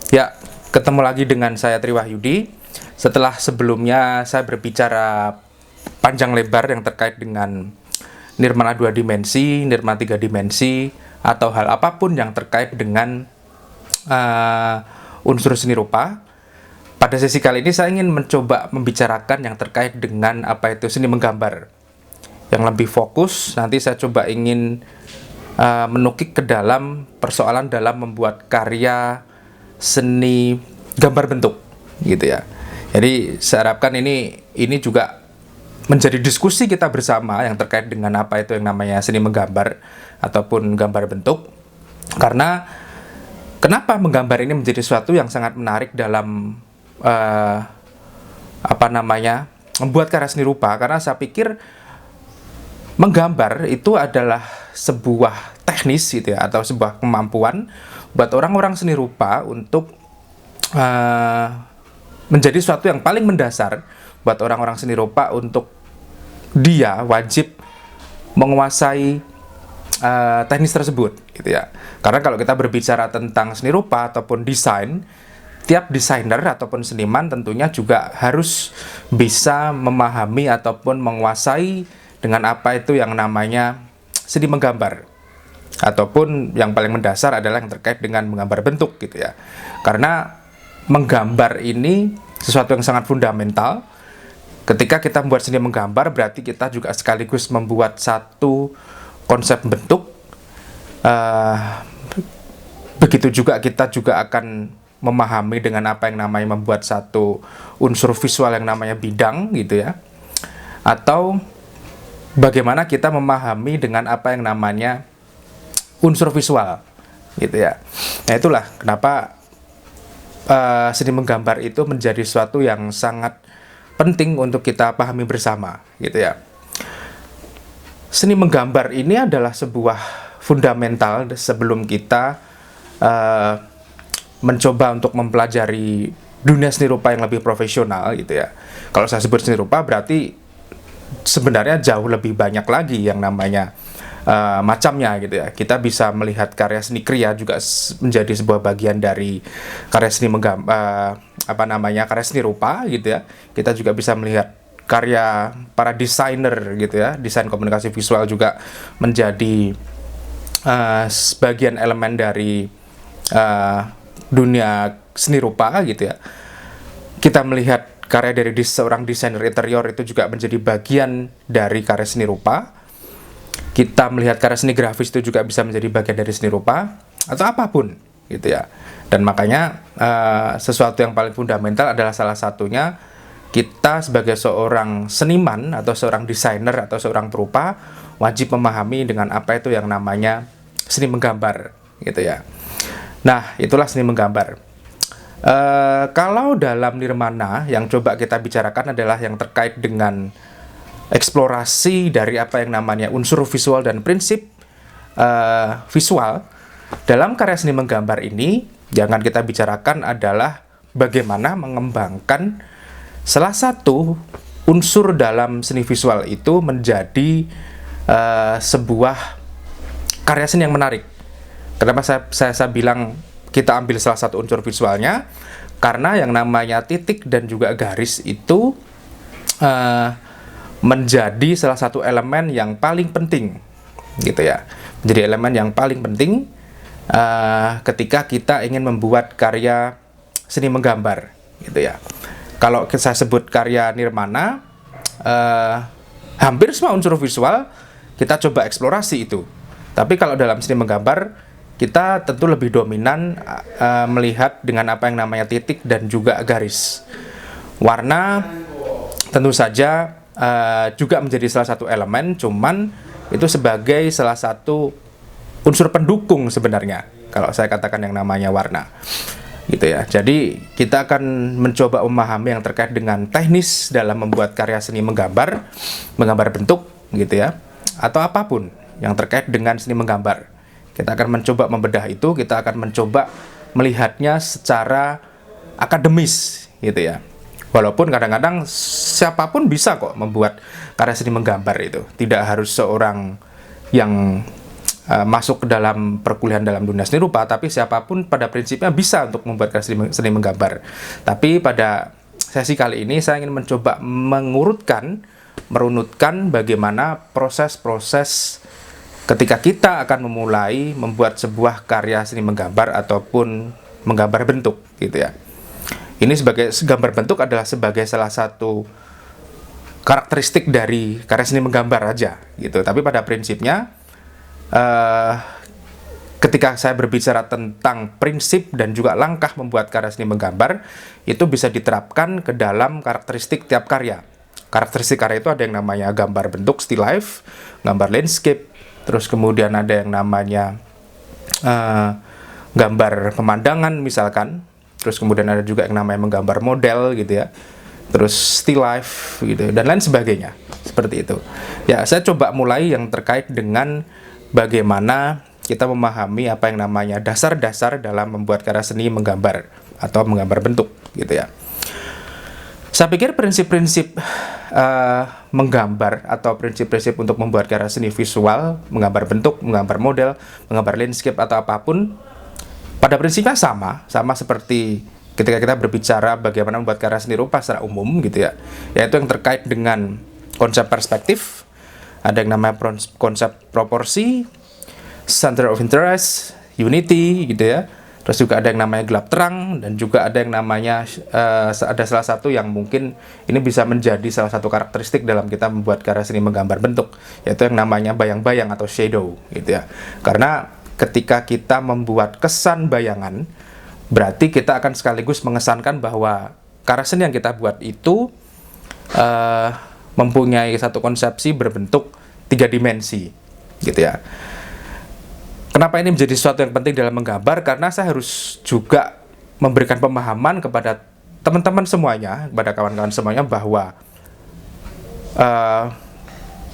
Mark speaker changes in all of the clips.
Speaker 1: Ya, ketemu lagi dengan saya Tri Wahyudi. Setelah sebelumnya saya berbicara panjang lebar yang terkait dengan nirmana 2 dimensi, nirmana 3 dimensi, atau hal apapun yang terkait dengan unsur seni rupa. Pada sesi kali ini saya ingin mencoba membicarakan yang terkait dengan apa itu seni menggambar. Yang lebih fokus, nanti saya coba ingin menukik ke dalam persoalan dalam membuat karya seni gambar bentuk, gitu ya. Jadi saya harapkan ini juga menjadi diskusi kita bersama yang terkait dengan apa itu yang namanya seni menggambar ataupun gambar bentuk. Karena kenapa menggambar ini menjadi sesuatu yang sangat menarik dalam membuat karya seni rupa, karena saya pikir menggambar itu adalah sebuah teknis gitu ya, atau sebuah kemampuan buat orang-orang seni rupa untuk menjadi sesuatu yang paling mendasar buat orang-orang seni rupa untuk dia wajib menguasai teknis tersebut gitu ya. Karena kalau kita berbicara tentang seni rupa ataupun desain, tiap desainer ataupun seniman tentunya juga harus bisa memahami ataupun menguasai dengan apa itu yang namanya seni menggambar, ataupun yang paling mendasar adalah yang terkait dengan menggambar bentuk gitu ya. Karena menggambar ini sesuatu yang sangat fundamental. Ketika kita membuat seni menggambar, berarti kita juga sekaligus membuat satu konsep bentuk. Begitu juga kita juga akan memahami dengan apa yang namanya membuat satu unsur visual yang namanya bidang gitu ya. Atau bagaimana kita memahami dengan apa yang namanya unsur visual gitu ya. Nah, itulah kenapa seni menggambar itu menjadi sesuatu yang sangat penting untuk kita pahami bersama gitu ya. Seni menggambar ini adalah sebuah fundamental sebelum kita mencoba untuk mempelajari dunia seni rupa yang lebih profesional gitu ya. Kalau saya sebut seni rupa berarti sebenarnya jauh lebih banyak lagi yang namanya macamnya gitu ya. Kita bisa melihat karya seni kriya juga menjadi sebuah bagian dari karya seni karya seni rupa gitu ya. Kita juga bisa melihat karya para desainer gitu ya. Desain komunikasi visual juga menjadi sebagian elemen dari dunia seni rupa gitu ya. Kita melihat karya dari seorang desainer interior itu juga menjadi bagian dari karya seni rupa. Kita melihat karya seni grafis itu juga bisa menjadi bagian dari seni rupa, atau apapun gitu ya. Dan makanya sesuatu yang paling fundamental adalah salah satunya kita sebagai seorang seniman atau seorang desainer atau seorang perupa wajib memahami dengan apa itu yang namanya seni menggambar gitu ya. Nah, itulah seni menggambar. Kalau dalam nirmana yang coba kita bicarakan adalah yang terkait dengan eksplorasi dari apa yang namanya unsur visual dan prinsip visual. Dalam karya seni menggambar ini, yang akan kita bicarakan adalah bagaimana mengembangkan salah satu unsur dalam seni visual itu menjadi sebuah karya seni yang menarik. Kenapa saya bilang kita ambil salah satu unsur visualnya? Karena yang namanya titik dan juga garis itu menjadi salah satu elemen yang paling penting gitu ya. Menjadi elemen yang paling penting ketika kita ingin membuat karya seni menggambar gitu ya. Kalau saya sebut karya nirmana, hampir semua unsur visual kita coba eksplorasi itu. Tapi kalau dalam seni menggambar, kita tentu lebih dominan melihat dengan apa yang namanya titik dan juga garis. Warna tentu saja juga menjadi salah satu elemen, cuman itu sebagai salah satu unsur pendukung sebenarnya kalau saya katakan yang namanya warna gitu ya. Jadi kita akan mencoba memahami yang terkait dengan teknis dalam membuat karya seni menggambar bentuk gitu ya, atau apapun yang terkait dengan seni menggambar. Kita akan mencoba membedah itu, kita akan mencoba melihatnya secara akademis gitu ya. Walaupun kadang-kadang siapapun bisa kok membuat karya seni menggambar itu. Tidak harus seorang yang masuk ke dalam perkuliahan dalam dunia seni rupa, tapi siapapun pada prinsipnya bisa untuk membuat karya seni menggambar. Tapi pada sesi kali ini saya ingin mencoba merunutkan bagaimana proses-proses ketika kita akan memulai membuat sebuah karya seni menggambar ataupun menggambar bentuk gitu ya. Ini sebagai gambar bentuk adalah sebagai salah satu karakteristik dari karya seni menggambar aja gitu. Tapi pada prinsipnya ketika saya berbicara tentang prinsip dan juga langkah membuat karya seni menggambar, itu bisa diterapkan ke dalam karakteristik tiap karya. Karakteristik karya itu ada yang namanya gambar bentuk still life, gambar landscape, terus kemudian ada yang namanya gambar pemandangan misalkan, terus kemudian ada juga yang namanya menggambar model gitu ya, terus still life gitu dan lain sebagainya, seperti itu. Ya, saya coba mulai yang terkait dengan bagaimana kita memahami apa yang namanya dasar-dasar dalam membuat karya seni menggambar atau menggambar bentuk gitu ya. Saya pikir prinsip-prinsip menggambar atau prinsip-prinsip untuk membuat karya seni visual, menggambar bentuk, menggambar model, menggambar landscape atau apapun, pada prinsipnya sama seperti ketika kita berbicara bagaimana membuat karya seni rupa secara umum gitu ya, yaitu yang terkait dengan konsep perspektif, ada yang namanya konsep proporsi, center of interest, unity gitu ya. Terus juga ada yang namanya gelap terang, dan juga ada yang namanya ada salah satu yang mungkin ini bisa menjadi salah satu karakteristik dalam kita membuat karya seni menggambar bentuk, yaitu yang namanya bayang-bayang atau shadow gitu ya. Karena ketika kita membuat kesan bayangan, berarti kita akan sekaligus mengesankan bahwa karya seni yang kita buat itu mempunyai satu konsepsi berbentuk 3 dimensi gitu ya. Kenapa ini menjadi sesuatu yang penting dalam menggambar? Karena saya harus juga memberikan pemahaman kepada teman-teman semuanya, kepada kawan-kawan semuanya bahwa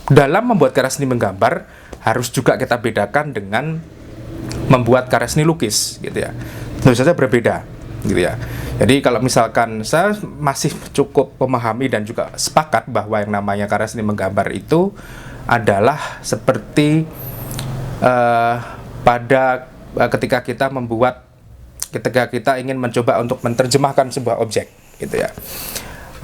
Speaker 1: dalam membuat karya seni menggambar harus juga kita bedakan dengan membuat karya seni lukis gitu ya. Tentu saja berbeda gitu ya. Jadi kalau misalkan saya masih cukup memahami dan juga sepakat bahwa yang namanya karya seni menggambar itu adalah seperti ketika kita ingin mencoba untuk menerjemahkan sebuah objek gitu ya,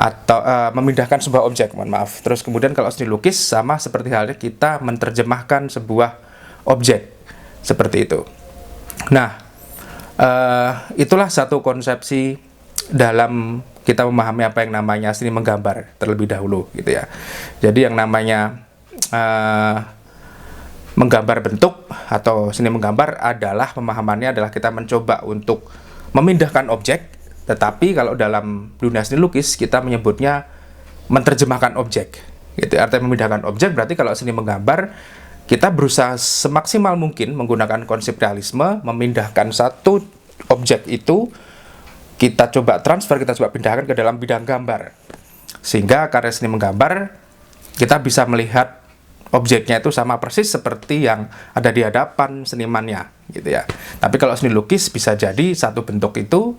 Speaker 1: atau memindahkan sebuah objek, mohon maaf. Terus kemudian kalau seni lukis sama seperti halnya kita menerjemahkan sebuah objek seperti itu. Nah, itulah satu konsepsi dalam kita memahami apa yang namanya seni menggambar terlebih dahulu gitu ya. Jadi yang namanya menggambar bentuk atau seni menggambar adalah pemahamannya adalah kita mencoba untuk memindahkan objek, tetapi kalau dalam dunia seni lukis kita menyebutnya menerjemahkan objek gitu. Artinya memindahkan objek berarti kalau seni menggambar kita berusaha semaksimal mungkin menggunakan konsep realisme, memindahkan satu objek itu kita coba transfer, kita coba pindahkan ke dalam bidang gambar, sehingga karya seni menggambar kita bisa melihat objeknya itu sama persis seperti yang ada di hadapan senimannya gitu ya. Tapi kalau seni lukis bisa jadi satu bentuk itu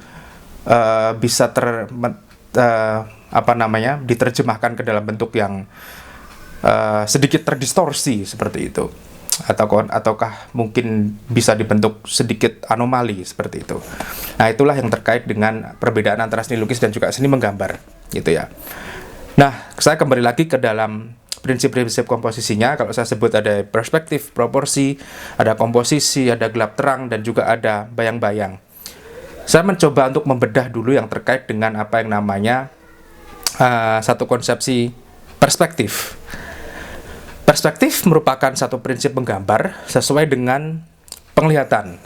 Speaker 1: bisa diterjemahkan ke dalam bentuk yang sedikit terdistorsi seperti itu, ataukah mungkin bisa dibentuk sedikit anomali seperti itu. Nah, itulah yang terkait dengan perbedaan antara seni lukis dan juga seni menggambar gitu ya. Nah, saya kembali lagi ke dalam prinsip-prinsip komposisinya. Kalau saya sebut ada perspektif, proporsi, ada komposisi, ada gelap terang, dan juga ada bayang-bayang. Saya mencoba untuk membedah dulu yang terkait dengan apa yang namanya satu konsepsi perspektif. Perspektif merupakan satu prinsip menggambar sesuai dengan penglihatan.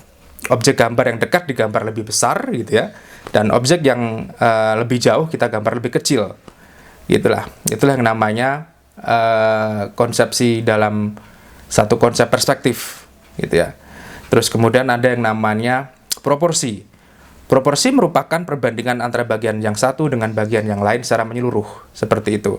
Speaker 1: Objek gambar yang dekat digambar lebih besar gitu ya, dan objek yang lebih jauh kita gambar lebih kecil. Itulah yang namanya konsepsi dalam satu konsep perspektif gitu ya. Terus kemudian ada yang namanya proporsi. Proporsi merupakan perbandingan antara bagian yang satu dengan bagian yang lain secara menyeluruh, seperti itu.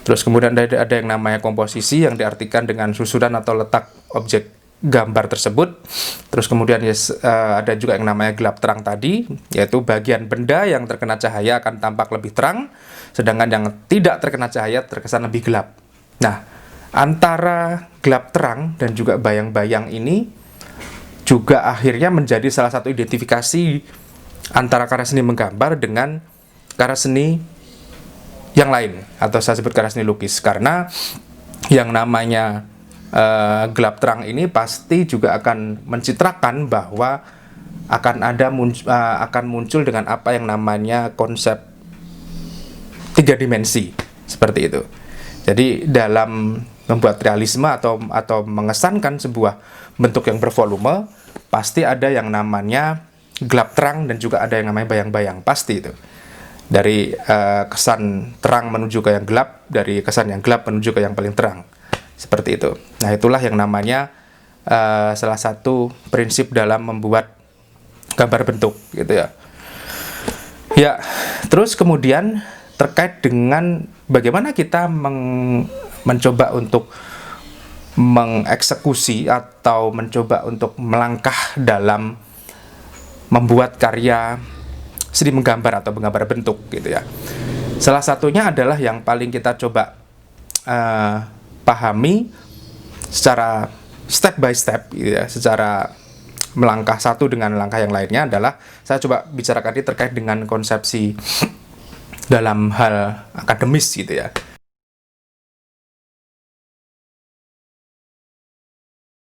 Speaker 1: Terus kemudian ada yang namanya komposisi yang diartikan dengan susunan atau letak objek gambar tersebut. Terus kemudian ada juga yang namanya gelap terang tadi, yaitu bagian benda yang terkena cahaya akan tampak lebih terang, sedangkan yang tidak terkena cahaya terkesan lebih gelap. Nah, antara gelap terang dan juga bayang-bayang ini juga akhirnya menjadi salah satu identifikasi antara karya seni menggambar dengan karya seni yang lain, atau saya sebut karya seni lukis, karena yang namanya gelap terang ini pasti juga akan mencitrakan bahwa akan muncul dengan apa yang namanya konsep 3 dimensi seperti itu. Jadi dalam membuat realisme atau mengesankan sebuah bentuk yang bervolume, pasti ada yang namanya gelap terang dan juga ada yang namanya bayang-bayang, pasti itu. Dari kesan terang menuju ke yang gelap, dari kesan yang gelap menuju ke yang paling terang, seperti itu. Nah, itulah yang namanya salah satu prinsip dalam membuat gambar bentuk, gitu ya. Ya, terus kemudian terkait dengan bagaimana kita mencoba untuk mengeksekusi atau mencoba untuk melangkah dalam membuat karya seni menggambar atau menggambar bentuk, gitu ya. Salah satunya adalah yang paling kita coba pahami secara step by step, gitu ya, secara melangkah satu dengan langkah yang lainnya adalah saya coba bicarakan ini terkait dengan konsepsi dalam hal akademis, gitu ya.